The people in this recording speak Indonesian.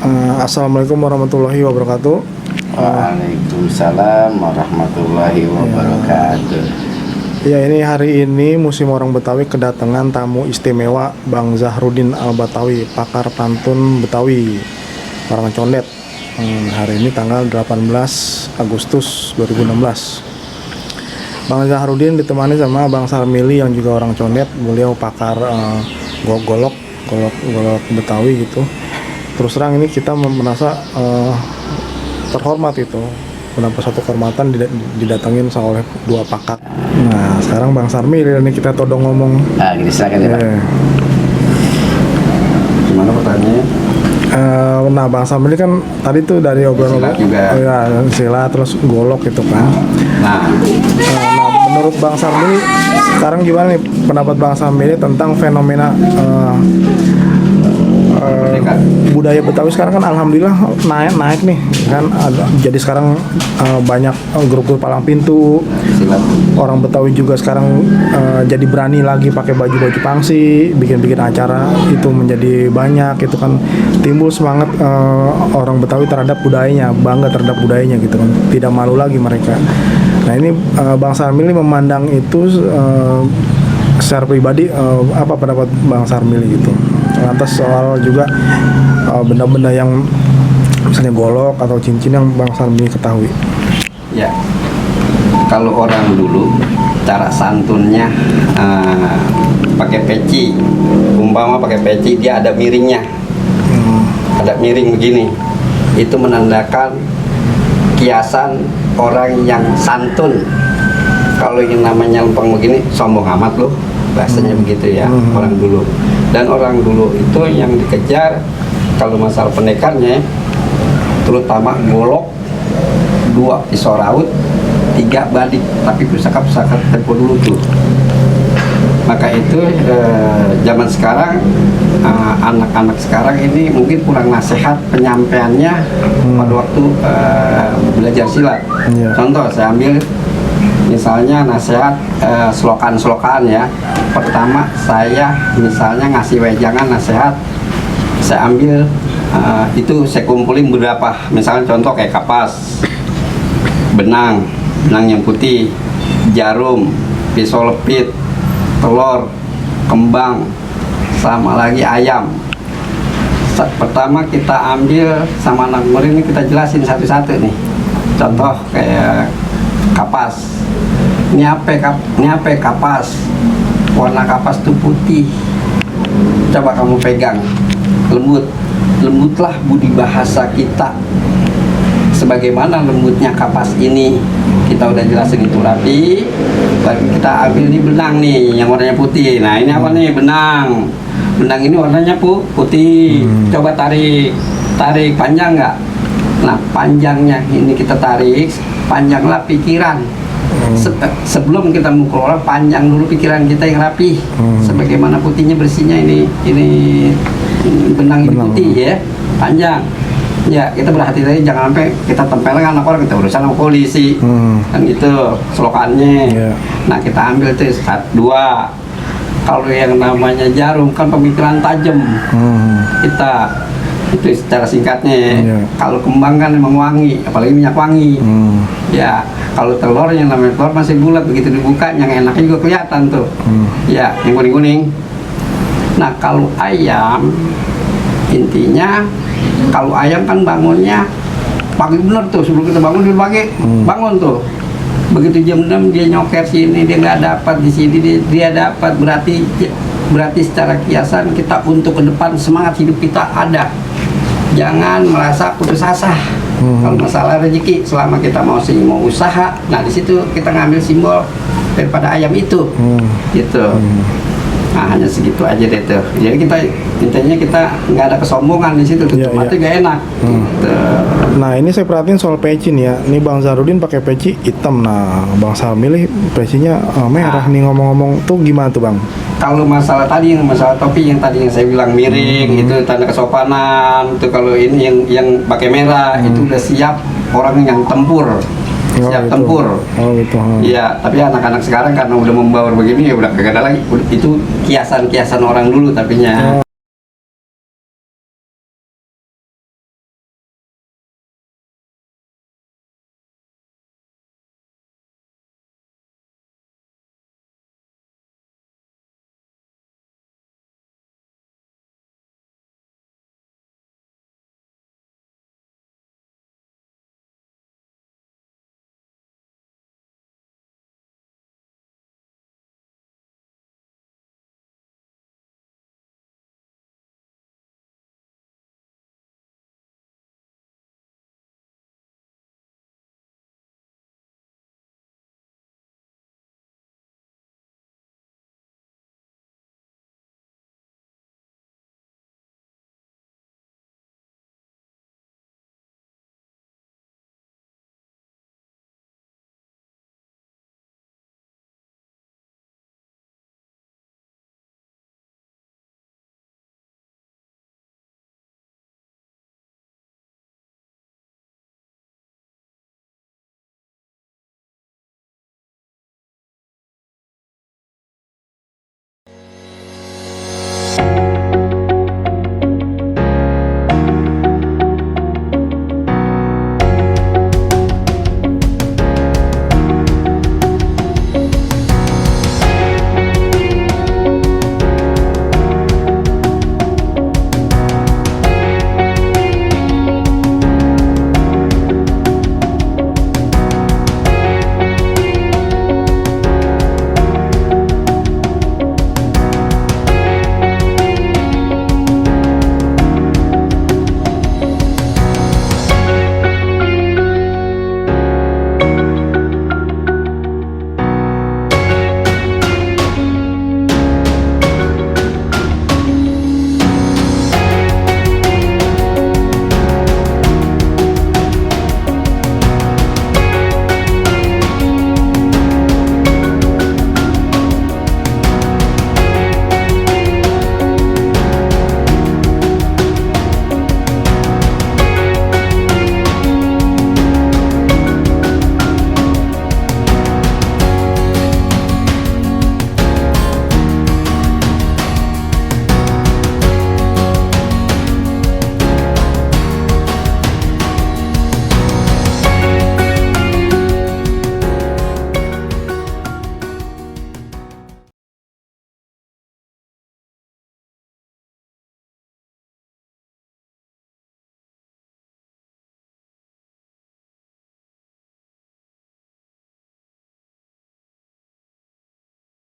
Assalamualaikum warahmatullahi wabarakatuh. Waalaikumsalam warahmatullahi wabarakatuh. Ya, ini hari ini Museum Orang Betawi kedatangan tamu istimewa Bang Zahrudin Al-Batawi, pakar pantun Betawi, orang Condet. Hari ini tanggal 18 Agustus 2016. Bang Zahrudin ditemani sama Bang Sarmili yang juga orang Condet. Beliau pakar golok Betawi gitu. Terus terang ini kita merasa terhormat itu, mendapat satu kehormatan didatangin oleh dua pakar. Nah, sekarang Bang Sarmili ini kita todong ngomong. Gini silakan ya, Pak. Gimana pertanyaannya? Nah, Bang Sarmili kan tadi tuh dari obrolan juga. Ya, silat terus golok gitu kan. Nah, menurut Bang Sarmili sekarang gimana nih pendapat Bang Sarmili tentang fenomena budaya Betawi sekarang kan alhamdulillah naik nih kan, jadi sekarang banyak grup-grup palang pintu, orang Betawi juga sekarang jadi berani lagi pakai baju pangsi, bikin acara itu menjadi banyak, itu kan timbul semangat orang Betawi terhadap budayanya, bangga terhadap budayanya gitu kan, tidak malu lagi mereka. Nah ini Bang Sarmili memandang itu secara pribadi, apa pendapat Bang Sarmili gitu? Lantas soal juga benda-benda yang misalnya golok atau cincin yang Bang Sarmili ketahui. ya, kalau orang dulu cara santunnya pakai peci, umpama pakai peci dia ada miringnya, ada miring begini, itu menandakan kiasan orang yang santun. Kalau yang namanya lempeng begini sombong amat loh, bahasanya begitu ya, orang dulu. Dan orang dulu itu yang dikejar kalau masalah pendekarnya, terutama golok, 2 pisau raut, 3 badik, tapi pusaka-pusaka tempo dulu tuh. Maka itu zaman sekarang anak-anak sekarang ini mungkin kurang nasihat penyampaiannya pada waktu belajar silat. Contoh saya ambil misalnya nasihat slokan-slokan ya. Pertama saya misalnya ngasih wejangan nasihat, saya ambil itu saya kumpulin beberapa, misalnya contoh kayak kapas, benang yang putih, jarum, pisau lepit, telur, kembang, sama lagi ayam. Pertama kita ambil sama anak murid ini kita jelasin satu-satu nih. Contoh kayak kapas. Ini apa kapas? Warna kapas itu putih. Coba kamu pegang, lembutlah budi bahasa kita. Sebagaimana lembutnya kapas ini, kita udah jelasin itu rapi. Baru kita ambil nih benang nih yang warnanya putih. Nah ini apa nih? Benang ini warnanya putih. Coba tarik panjang nggak? Nah panjangnya ini kita tarik, panjanglah pikiran. Sebelum kita mukul orang, panjang dulu pikiran kita yang rapi. Sebagaimana putihnya bersihnya ini benang ini putih ya, panjang. Ya kita berhati-hati jangan sampai kita tempelkan anak orang, kita urusan sama polisi. Kan gitu slokannya. Nah kita ambil tuh 1, 2. Kalau yang namanya jarum kan pemikiran tajam. Kita itu secara singkatnya. Kalau kembang kan memang wangi, apalagi minyak wangi. Ya kalau telur yang namanya telur masih bulat, begitu dibuka yang enaknya juga kelihatan tuh. Ya yang kuning-kuning. Nah kalau ayam, intinya kalau ayam kan bangunnya pagi bener tuh, sebelum kita bangun dia pagi bangun tuh. Begitu jam 6 dia nyoker sini, dia nggak dapat di sini, dia dapat, berarti secara kiasan kita untuk ke depan semangat hidup kita ada. Jangan merasa putus asa. Kalau masalah rezeki, selama kita mau usaha, nah di situ kita ngambil simbol daripada ayam itu, gitu. Nah hanya segitu aja deh tuh. Jadi kita intinya kita nggak ada kesombongan di situ, cuma itu gak enak. Gitu. Nah ini saya perhatiin soal peci nih ya. Ini Bang Zahrudin pakai peci hitam. Nah Bang Sarmili pecinya merah nih. Ngomong-ngomong tuh gimana tuh Bang? Kalau masalah tadi, yang masalah topi yang tadi yang saya bilang miring, itu tanda kesopanan. Itu kalau ini yang pakai merah itu udah siap orang yang tempur. Siap tempur. Iya, tapi anak-anak sekarang karena udah membaur begini ya udah kagak ada lagi. Itu kiasan-kiasan orang dulu tapinya.